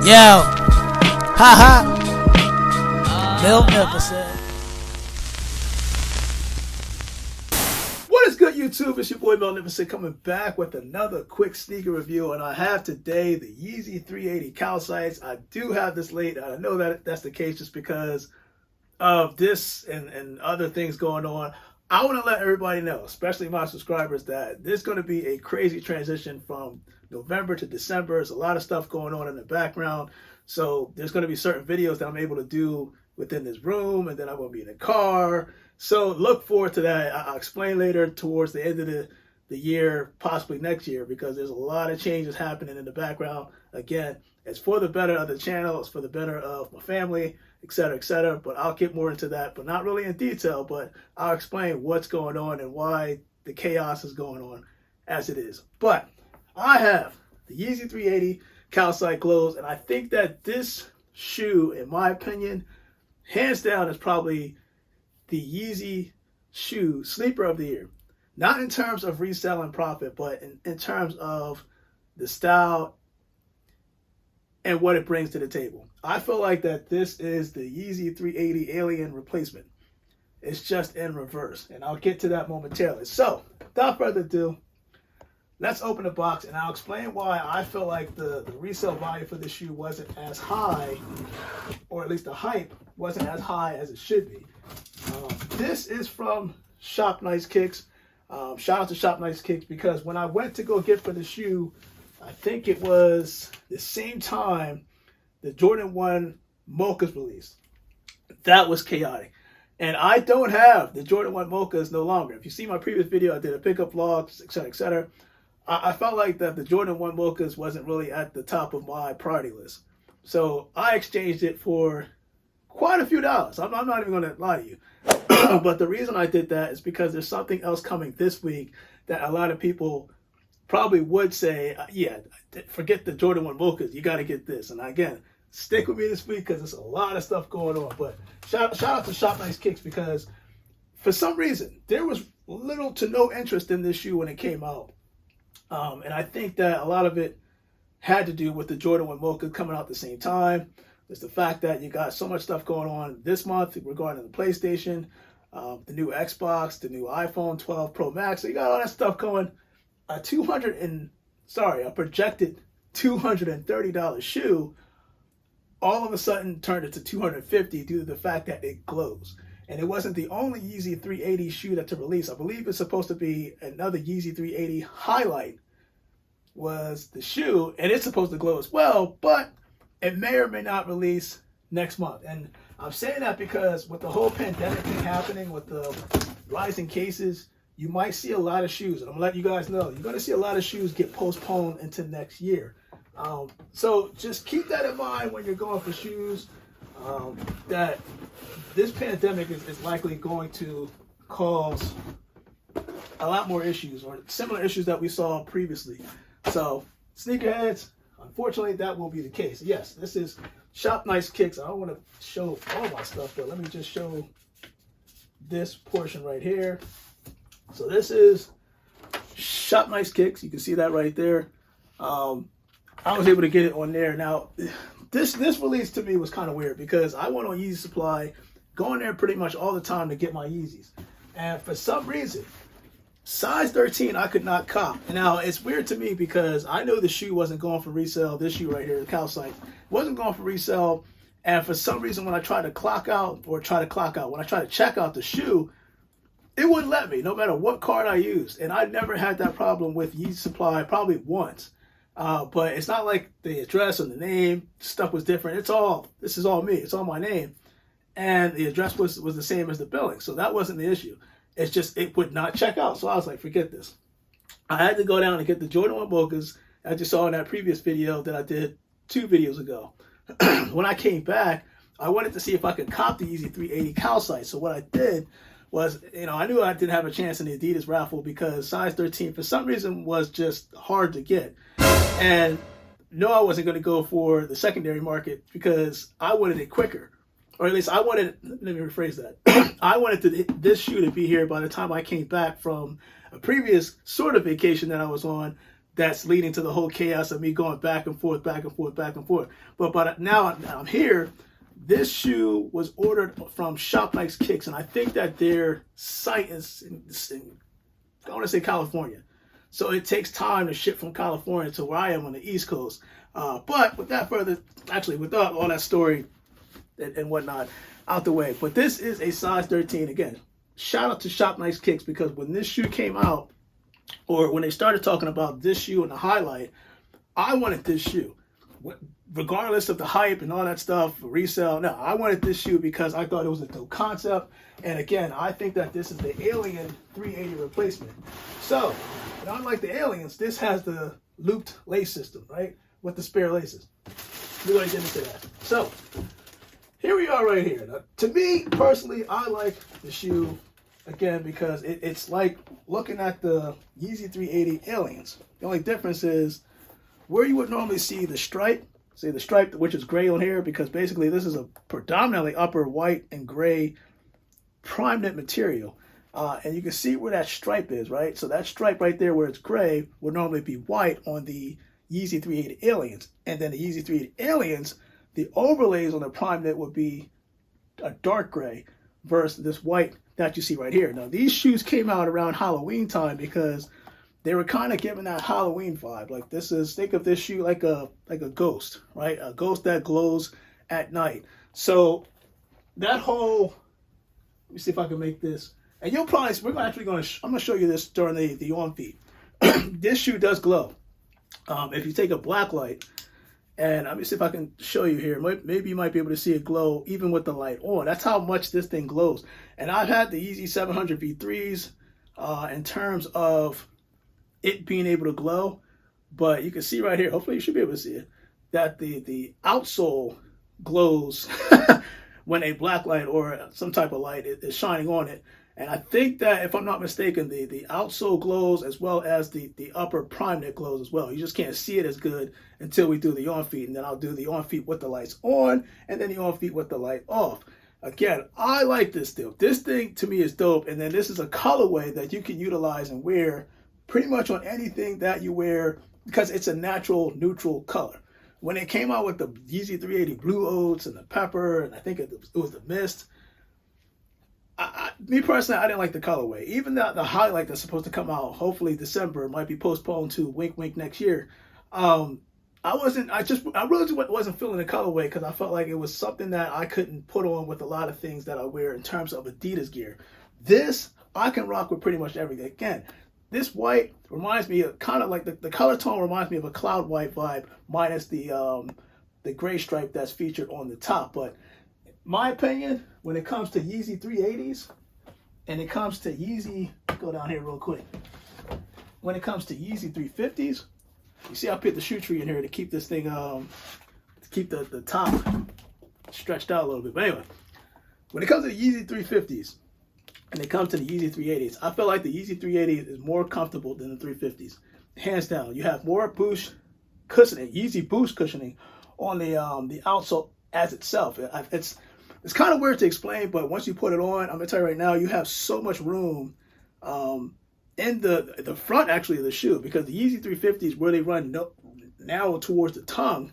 Yo, ha Bill Nicholson. What is good, YouTube? It's your boy Mel Nicholson coming back with another quick sneaker review, and I have today the Yeezy 380 Calcites. I do have this late. I know that that's the case just because of this and other things going on. I want to let everybody know, especially my subscribers, that there's going to be a crazy transition from November to December. There's a lot of stuff going on in the background. So there's going to be certain videos that I'm able to do within this room, and then I'm going to be in the car. So look forward to that. I'll explain later towards the end of the year, possibly next year, because there's a lot of changes happening in the background. Again, it's for the better of the channel. It's for the better of my family, etc., etc. But I'll get more into that, but not really in detail, but I'll explain what's going on and why the chaos is going on as it is. But I have the Yeezy 380 Calcite Glows, and I think that this shoe, in my opinion, hands down is probably the Yeezy shoe sleeper of the year. Not in terms of resale and profit, but in terms of the style and what it brings to the table. I feel like that this is the Yeezy 380 Alien replacement. It's just in reverse, and I'll get to that momentarily. So, without further ado, let's open the box, and I'll explain why I feel like the resale value for this shoe wasn't as high, or at least the hype wasn't as high as it should be. This is from Shop Nice Kicks. Shout out to Shop Nice Kicks, because when I went to go get for the shoe, I think it was the same time the Jordan 1 Mochas released. That was chaotic. And I don't have the Jordan 1 Mochas no longer. If you see my previous video, I did a pickup vlog, etc., etc. I felt like that the Jordan 1 Mochas wasn't really at the top of my priority list. So I exchanged it for quite a few dollars. I'm not even going to lie to you. But the reason I did that is because there's something else coming this week that a lot of people probably would say, yeah, forget the Jordan 1 Mochas. You got to get this. And again, stick with me this week because there's a lot of stuff going on. But shout out to Shop Nice Kicks, because for some reason, there was little to no interest in this shoe when it came out. And I think that a lot of it had to do with the Jordan 1 Mocha coming out at the same time. It's the fact that you got so much stuff going on this month regarding the PlayStation, the new Xbox, the new iPhone 12 Pro Max. So you got all that stuff going. A projected $230 shoe all of a sudden turned into $250 due to the fact that it glows. And it wasn't the only Yeezy 380 shoe that's to release. I believe it's supposed to be another Yeezy 380 Highlight was the shoe, and it's supposed to glow as well, but it may or may not release next month. And I'm saying that because with the whole pandemic thing happening, with the rising cases, you might see a lot of shoes, and I'm letting you guys know, you're going to see a lot of shoes get postponed into next year. So just keep that in mind when you're going for shoes, that this pandemic is likely going to cause a lot more issues, or similar issues that we saw previously. So sneakerheads, unfortunately, that will be the case. Yes, this is Shop Nice Kicks. I don't want to show all my stuff, but let me just show this portion right here. So this is Shop Nice Kicks. You can see that right there. I was able to get it on there. Now, this release to me was kind of weird because I went on Yeezy Supply, going there pretty much all the time to get my Yeezys. And for some reason, size 13 I could not cop. Now, it's weird to me because I know the shoe wasn't going for resale. This shoe right here, the Calcite, wasn't going for resale. And for some reason, when I tried to when I tried to check out the shoe, it wouldn't let me, no matter what card I used. And I never had that problem with Yeezy Supply, probably once. But it's not like the address or the name stuff was different. This is all me. It's all my name. And the address was the same as the billing. So that wasn't the issue. It's just, it would not check out. So I was like, forget this. I had to go down and get the Jordan 1 Mochas, as you saw in that previous video that I did 2 videos ago. When I came back, I wanted to see if I could cop the Yeezy 380 Calcite. So what I did was, I knew I didn't have a chance in the Adidas raffle because size 13 for some reason was just hard to get. And no, I wasn't going to go for the secondary market because I wanted it quicker. Or at least I wanted, let me rephrase that. I wanted this shoe to be here by the time I came back from a previous sort of vacation that I was on that's leading to the whole chaos of me going back and forth, back and forth, back and forth. But now I'm here. This shoe was ordered from Shop Nice Kicks, and I think that their site is in I want to say California. So it takes time to ship from California to where I am on the East Coast. But without all that story and whatnot out the way. But this is a size 13. Again, shout out to Shop Nice Kicks, because when this shoe came out, or when they started talking about this shoe and the highlight, I wanted this shoe. Regardless of the hype and all that stuff, resale, no, I wanted this shoe because I thought it was a dope concept. And again, I think that this is the Alien 380 replacement. So, unlike the Aliens, this has the looped lace system, right? With the spare laces. We're going to get into that. So, here we are right here. Now, to me, personally, I like the shoe, again, because it's like looking at the Yeezy 380 Aliens. The only difference is where you would normally see the stripe, say the stripe, which is gray on here, because basically this is a predominantly upper white and gray prime knit material. And you can see where that stripe is, right? So that stripe right there where it's gray would normally be white on the Yeezy 380 Aliens. And then the Yeezy 380 Aliens, the overlays on the prime knit would be a dark gray versus this white that you see right here. Now, these shoes came out around Halloween time because they were kind of giving that Halloween vibe. Like, this is, think of this shoe like a ghost, right? A ghost that glows at night. So that whole, let me see if I can make this. And you'll probably, I'm going to show you this during the on feed. This shoe does glow. If you take a black light, and let me see if I can show you here. Maybe you might be able to see it glow even with the light on. That's how much this thing glows. And I've had the Yeezy 700 V3s in terms of it being able to glow. But you can see right here, hopefully you should be able to see it, that the outsole glows when a black light or some type of light is shining on it. And I think that, if I'm not mistaken, the outsole glows as well as the upper prime knit glows as well. You just can't see it as good until we do the on feet, and then I'll do the on feet with the lights on, and then the on feet with the light off. Again, I like this deal. This thing to me is dope, and then this is a colorway that you can utilize and wear pretty much on anything that you wear, because it's a natural neutral color. When it came out with the Yeezy 380 Blue Oats and the Pepper, and I think it was the Mist, me personally, I didn't like the colorway. Even the highlight that's supposed to come out, hopefully December, might be postponed to wink wink next year. I really wasn't feeling the colorway, because I felt like it was something that I couldn't put on with a lot of things that I wear in terms of Adidas gear. This, I can rock with pretty much everything. Again, this white reminds me of kind of like the color tone reminds me of a cloud white vibe, minus the gray stripe that's featured on the top. But my opinion, when it comes to Yeezy 380s, and it comes to Yeezy, go down here real quick. When it comes to Yeezy 350s, you see I put the shoe tree in here to keep this thing, to keep the top stretched out a little bit. But anyway, when it comes to the Yeezy 350s, and it comes to the Yeezy 380s, I feel like the Yeezy 380 is more comfortable than the 350s. Hands down. You have more boost cushioning, Yeezy boost cushioning on the outsole as itself. It's kind of weird to explain, but once you put it on, I'm going to tell you right now, you have so much room in the front, actually, of the shoe, because the Yeezy 350s, where they run narrow towards the tongue,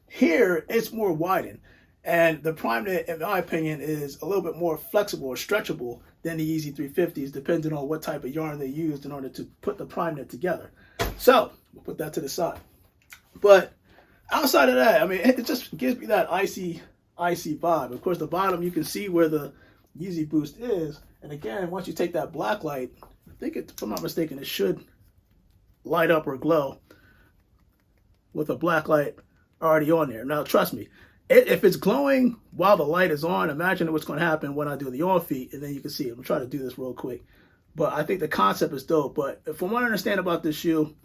here it's more widened. And the prime knit, in my opinion, is a little bit more flexible or stretchable than the Yeezy 350s, depending on what type of yarn they used in order to put the prime knit together. So, we'll put that to the side. But outside of that, I mean, it just gives me that icy vibe. Of course, the bottom, you can see where the Yeezy Boost is. And again, once you take that black light, I think, if I'm not mistaken, it should light up or glow with a black light already on there. Now, trust me, if it's glowing while the light is on, imagine what's going to happen when I do the on feet, and then you can see it. I'm trying to do this real quick. But I think the concept is dope. But from what I understand about this shoe,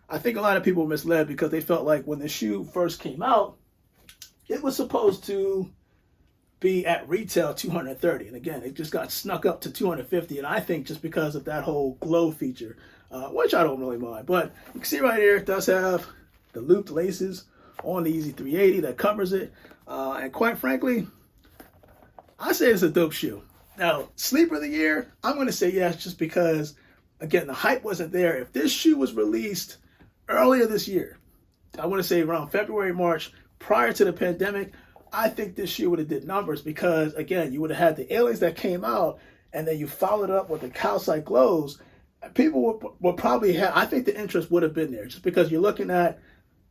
I think a lot of people were misled because they felt like when the shoe first came out, it was supposed to be at retail $230, and again, it just got snuck up to $250, and I think just because of that whole glow feature, which I don't really mind. But you can see right here, it does have the looped laces on the Yeezy 380 that covers it, and quite frankly, I say it's a dope shoe. Now, sleeper of the year, I'm going to say yes, just because, again, the hype wasn't there. If this shoe was released earlier this year, I want to say around February, March, prior to the pandemic, I think this shoe would have did numbers because, again, you would have had the aliens that came out and then you followed up with the Calcite Glows. People would probably have, I think the interest would have been there just because you're looking at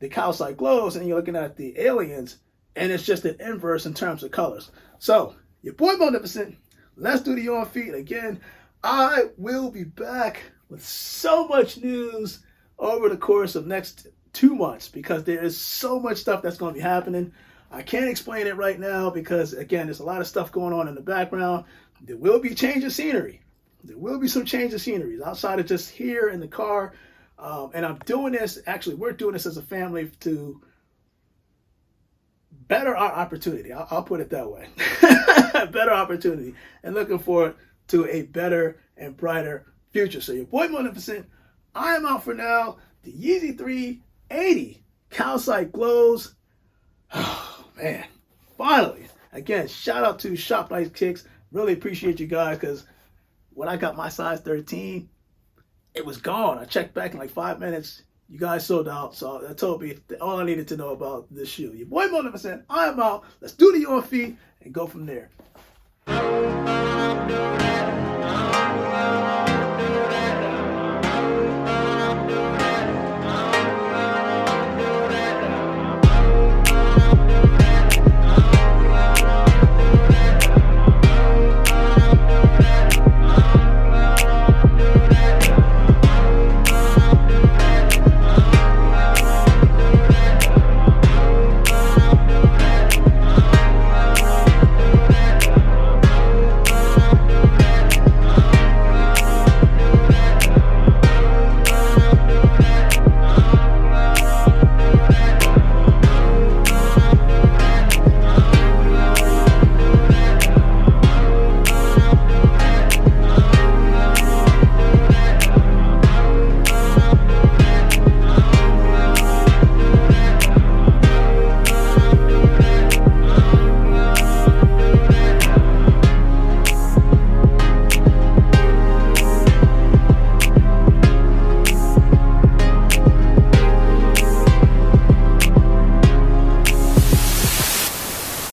the Calcite Glows and you're looking at the aliens and it's just an inverse in terms of colors. So, your boy Magnificent, let's do the on feet. Again, I will be back with so much news over the course of next 2 months because there is so much stuff that's going to be happening. I can't explain it right now because, again, there's a lot of stuff going on in the background. There will be change of scenery. There will be some change of scenery outside of just here in the car. And I'm doing this, actually, we're doing this as a family to better our opportunity. I'll put it that way. Better opportunity. And looking forward to a better and brighter future. So your boy Magnificent, I am out for now. The Yeezy 380 Calcite Glows. Oh, man. Finally. Again, shout out to Shop Nice Kicks. Really appreciate you guys because when I got my size 13, it was gone. I checked back in like 5 minutes. You guys sold out. So that told me all I needed to know about this shoe. Your boy Magnificent, I am out. Let's do the on feet and go from there.